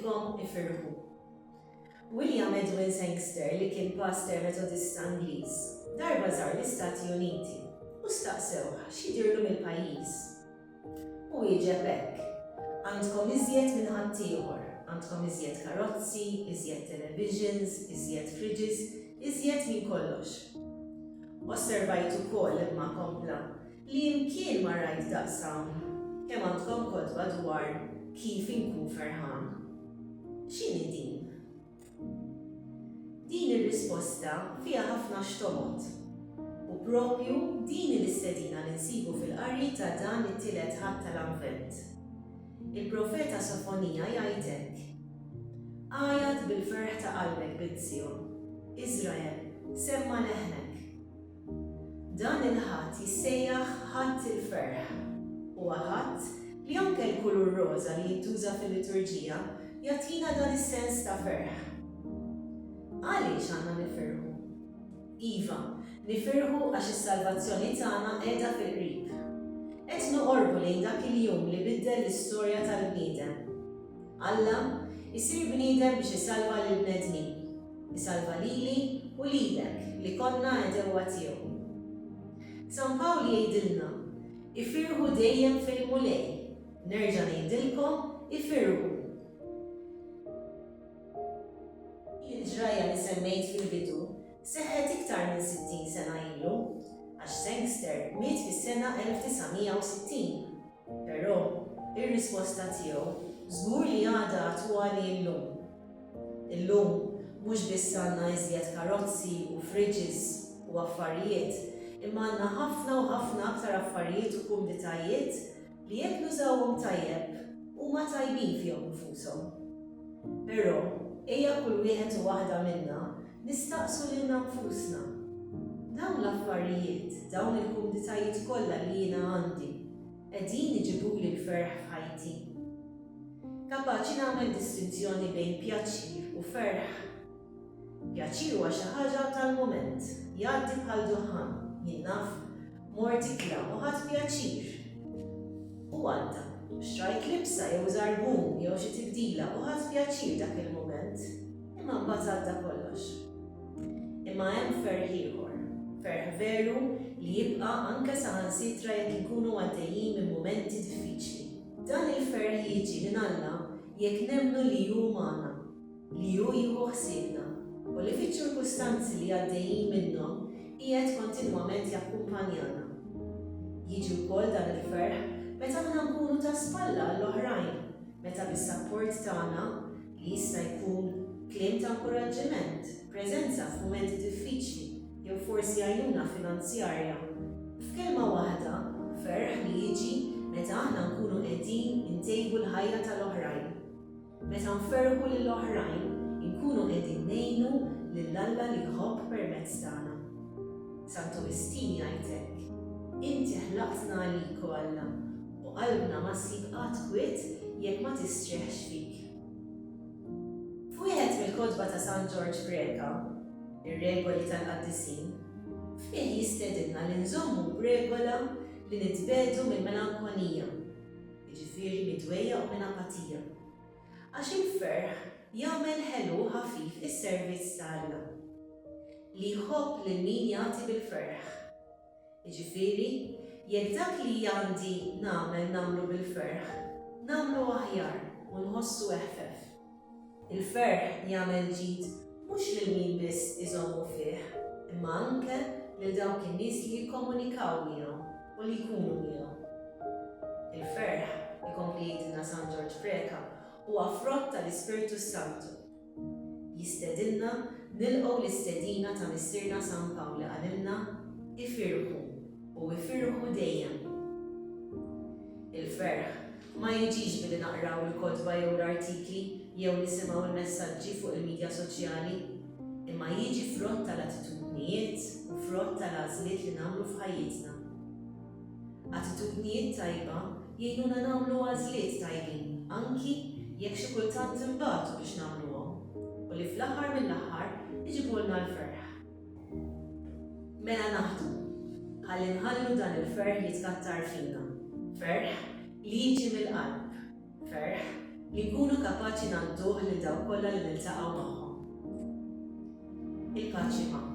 ngħidilkom ifirħu. William Edwin Sangster li kien pastor Metodista Ingliż darba żar l-Istati Uniti u staqsew x'jidirlu mill-pajjiż. U jieġeb hekk, għandkom iżjed minn ħadd ieħor, għandkom iżjed karozzi, iżjed televisions, iżjed fridges, iżjed minn kollox. Osservajt ukoll imma kompla li imkien ma rajt daqshom kemm għandkom kotba dwar kif inkun ferħan. X'inhi din? Din ir-risposta fiha ħafna xtomot. U propju din l-istedina li nsibu fil-qarri ta' dan it-tielet ħadd tal-Avvent. Il-profeta Sofonija jgħid hekk: Għajad bil-ferħ ta' qalbek bid-Zjon, Iżrael, semma leħnek. Dan il-ħadd jissejjaħ ħadd il-ferħ. Huwa ħadd li anke l-kulur roża li jintuża fil-liturġija jagħtina dan is-sens ta' ferħ. Għaliex għandna nifirħu? Iva, nifirħu għax is-salvazzjoni tagħna qiegħda fil-qrib. Qed noqorbu lejn dak il-jum li biddel l-istorja tal-bniedem. Alla jsir bniedem biex isalva lill-bnedmin, isalva lili u lilek li konna ewwa tiegħu. San Pawl jgħidilna, ifirħu dejjem fil-mulej. Nerġa' ngħidilkom ifirħu. Il-ġraja li semmejt fil-bidu seħħet iktar minn 60 sena ilu, għax Sangster miet fis-sena 1960. Però ir-risposta tiegħu żgur li għadha attwali llum. Illum mhux biss għandna iżjed karozzi u fridges u affarijiet, imma għandna ħafna u ħafna aktar affarijiet u kumditajiet li jekk nużawhom tajjeb huma tajbin fihom infushom. Però ejja kull wieħed u waħda minna nistaqsu lilna nfusna. Dawn l-affarijiet, dawn il-kumditajiet kollha li jiena għandi, qegħdin iġibuli l-ferħ f'ħajti. Kapaċi nagħmel distinzjoni bejn pjaċir u ferħ. Pjaċir huwa xi ħaġa tal-mument, jgħaddi bħal duħan, jien naf mort ikla u ħadd pjaċir. U għadda, xtrajt libsa jew żarbun jew xi tibdila u ħadd pjaċir dak il-mument, imma mbagħad għadda kollox. Imma hemm ferħ ieħor, ferħ veru li jibqa' anke saħansitra jekk inkunu għaddejjin minn mumenti diffiċli. Dan il-ferħ jiġi minn Alla jekk nemmnu li hu magħna, li hu jieħu ħsiebna u li fiċ-ċirkustanzi li għaddejjin minnhom qiegħed kontinwament jakkumpanjana. Jiġi wkoll dan il-ferħ meta aħna nkunu ta' spalla l-oħrajn, meta bis-sapport tagħna li jista' jkun kliem ta' inkoraġġiment, preżenza f'mumenti diffiċli jew forsi għajnuna finanzjarja. F'kelma waħda, ferħ li jiġi meta aħna nkunu qegħdin intejbu l-ħajja tal-oħrajn. Meta nferħu lill-oħrajn, inkunu qegħdin ngħinu lil Alla li jħobb permezz tagħna. Sant Augustin jgħid hekk: Inti ħlaqtna għaliku Alla, u qalbna ma ssib qatt kwiet jekk ma tistrieħx fik. F'wieħed mill-kotba ta' San George Breka, ir-regoli tal-qaddisin, fih jistedinna li nżommu b'regola li nitbedu mill-melankolija, jiġifieri midwejja u minn apatija. Għax il-ferħ jagħmel ħelu ħafif is-servizz ta' Alla, li jħobb lil min jagħti bil-ferħ. Jiġifieri, jekk dak li għandi nagħmlu bil-ferħ, nagħmlu aħjar u nħossu eħfef. Il-ferħ jagħmel ġid mhux lil min biss iżommu fih, imma anke lil dawk in-nies li jikkomunikaw miegħu u li jkunu miegħu. Il-ferħ, ikompli jgħidilna San George Breka, huwa frott tal-Ispiritu Santu. Jistedinna nilqgħu l-istedina ta' Missierna San Pawl li qalilna ifirħu u ifirħu dejjem. Il-ferħ ma jiġix billi naqraw il-kotba jew l-artikli jew nisimgħu l-messaġġi fuq il-midja soċjali, imma jiġi frott tal-attitudnijiet u frott tal-għażliet li nagħmlu f'ħajjitna. Attitudnijiet tajba jgħinuna nagħmlu għażliet tajbin, anki jekk xi kultant imbagħtu biex nagħmluhom, u li fl-aħħar mill-aħħar iġibulna l-ferħ. Mela naħdu, ħalli nħallu dan il-ferħ jitkattar fina. Ferħ li jiġi mill-qalb, ferħ li nkunu kapaċi nagħtuh lil dawk kollha li niltaqgħu magħhom. Il-paċi magħkom.